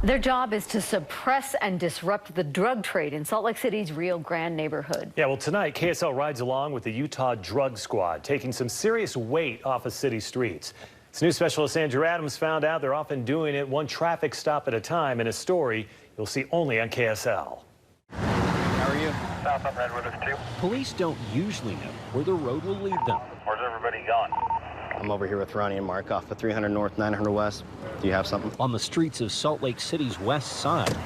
Their job is to suppress and disrupt the drug trade in Salt Lake City's Rio Grande neighborhood. Yeah, well, tonight, KSL rides along with the Utah Drug Squad, taking some serious weight off of city streets. As news specialist Andrew Adams found out, they're often doing it one traffic stop at a time in a story you'll see only on KSL. How are you? South on Redwood is 2. Police don't usually know where the road will lead them. Where's everybody going? I'm over here with Ronnie and Mark off of 300 North, 900 West. Do you have something? On the streets of Salt Lake City's west side,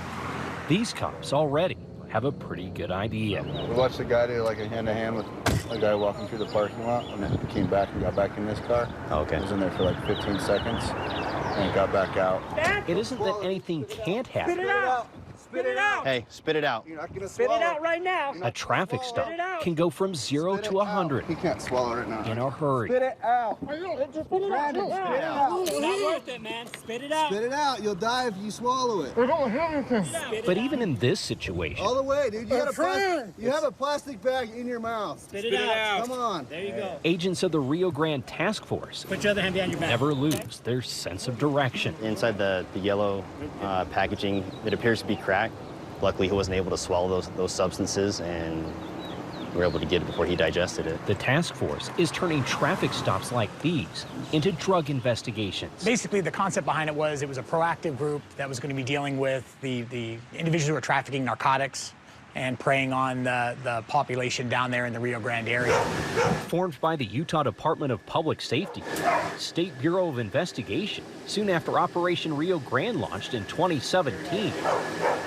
these cops already have a pretty good idea. We watched the guy do like a hand-to-hand with a guy walking through the parking lot, and then came back and got back in this car. Oh, okay. He was in there for like 15 seconds, and got back out. It isn't that anything can't happen. Spit it out! Spit it out! Hey, spit it out. You're not gonna Spit swallow it out right now! A traffic stop can go from 0 to 100 He can't swallow it now. in a hurry. Spit it out. Just spit it out! Brandon, spit it out. It's not worth it, man. Spit it out! Spit it out. You'll die if you swallow it. I don't hear anything. But even in this situation, All the way, dude. You have a plastic bag in your mouth. Spit it out! Come on. There you go. agents of the Rio Grande Task Force Put your other hand behind your back. never lose their sense of direction. Inside the yellow packaging, it appears to be crack. Luckily, he wasn't able to swallow those substances, and we were able to get it before he digested it. The task force is turning traffic stops like these into drug investigations. Basically, the concept behind it was a proactive group that was going to be dealing with the individuals who were trafficking narcotics and preying on the population down there in the Rio Grande area. Formed by the Utah Department of Public Safety, State Bureau of Investigation, soon after Operation Rio Grande launched in 2017.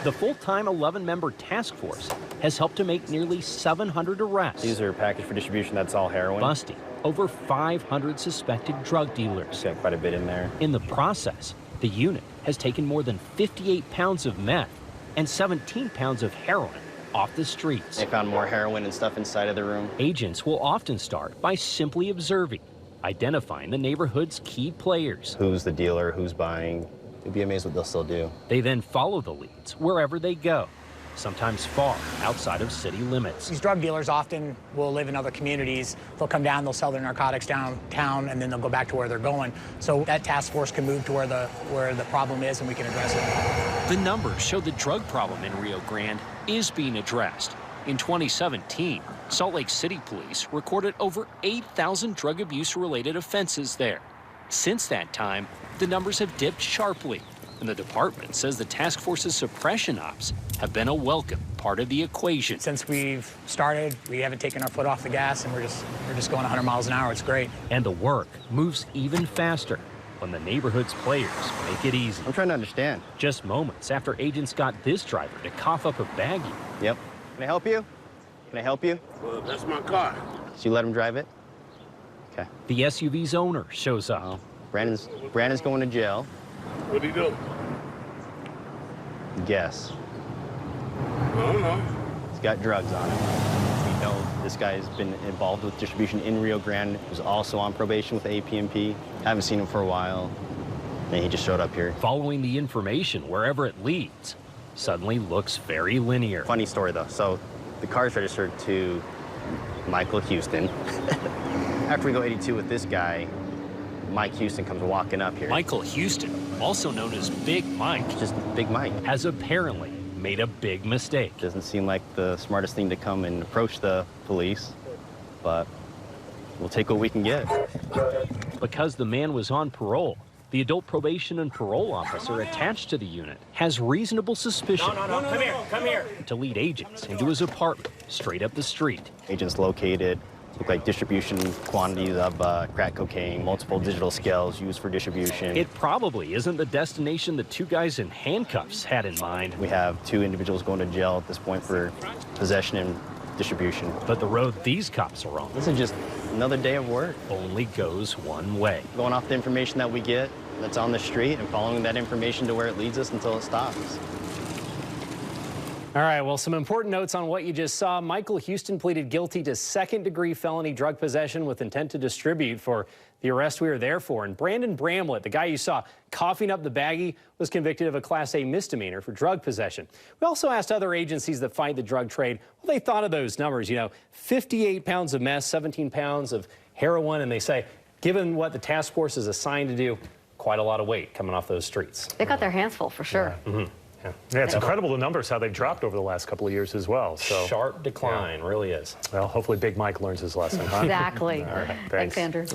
The full-time 11-member task force has helped to make nearly 700 arrests. These are packaged for distribution. That's all heroin. Busting over 500 suspected drug dealers. It's got quite a bit in there. In the process, the unit has taken more than 58 pounds of meth and 17 pounds of heroin off the streets. They found more heroin and stuff inside of the room. Agents will often start by simply observing, identifying the neighborhood's key players. Who's the dealer? Who's buying? You'd be amazed what they'll still do. They then follow the leads wherever they go, sometimes far outside of city limits. These drug dealers often will live in other communities. They'll come down, they'll sell their narcotics downtown, and then they'll go back to where they're going. So that task force can move to where the problem is, and we can address it. The numbers show the drug problem in Rio Grande is being addressed. In 2017, Salt Lake City police recorded over 8,000 drug abuse-related offenses there. Since that time, the numbers have dipped sharply, and the department says the task force's suppression ops have been a welcome part of the equation. Since we've started, we haven't taken our foot off the gas, and we're just going 100 miles an hour. It's great. And the work moves even faster when the neighborhood's players make it easy. I'm trying to understand. Just moments after agents got this driver to cough up a baggie. Yep. Can I help you? Can I help you? Well, that's my car. So you let him drive it? Okay. The SUV's owner shows up. Oh, Brandon's going to jail. What'd he do? Guess. I don't know. He's got drugs on him. We know this guy has been involved with distribution in Rio Grande. He was also on probation with APMP. Haven't seen him for a while. And he just showed up here. Following the information wherever it leads suddenly looks very linear. Funny story, though. So the car's registered to Michael Houston. After we go 82 with this guy, Mike Houston comes walking up here. Michael Houston, also known as Big Mike, Just Big Mike. has apparently made a big mistake. Doesn't seem like the smartest thing to come and approach the police, but we'll take what we can get. Because the man was on parole, the adult probation and parole officer attached to the unit has reasonable suspicion Come here. to lead agents into his apartment straight up the street. Agents located, look like distribution quantities of crack cocaine, multiple digital scales used for distribution. It probably isn't the destination the two guys in handcuffs had in mind. We have 2 individuals going to jail at this point for possession and distribution. But the road these cops are on This is just another day of work. only goes one way. Going off the information that we get that's on the street and following that information to where it leads us until it stops. All right, well, some important notes on what you just saw. Michael Houston pleaded guilty to second-degree felony drug possession with intent to distribute for the arrest we were there for. And Brandon Bramlett, the guy you saw coughing up the baggie, was convicted of a Class A misdemeanor for drug possession. We also asked other agencies that fight the drug trade what they thought of those numbers. You know, 58 pounds of meth, 17 pounds of heroin, and they say, given what the task force is assigned to do, quite a lot of weight coming off those streets. They got their hands full for sure. Yeah, it's incredible the numbers, how they've dropped over the last couple of years as well. So Sharp decline, really is. Well, hopefully Big Mike learns his lesson, huh? Exactly. All right, Thanks, Andrew.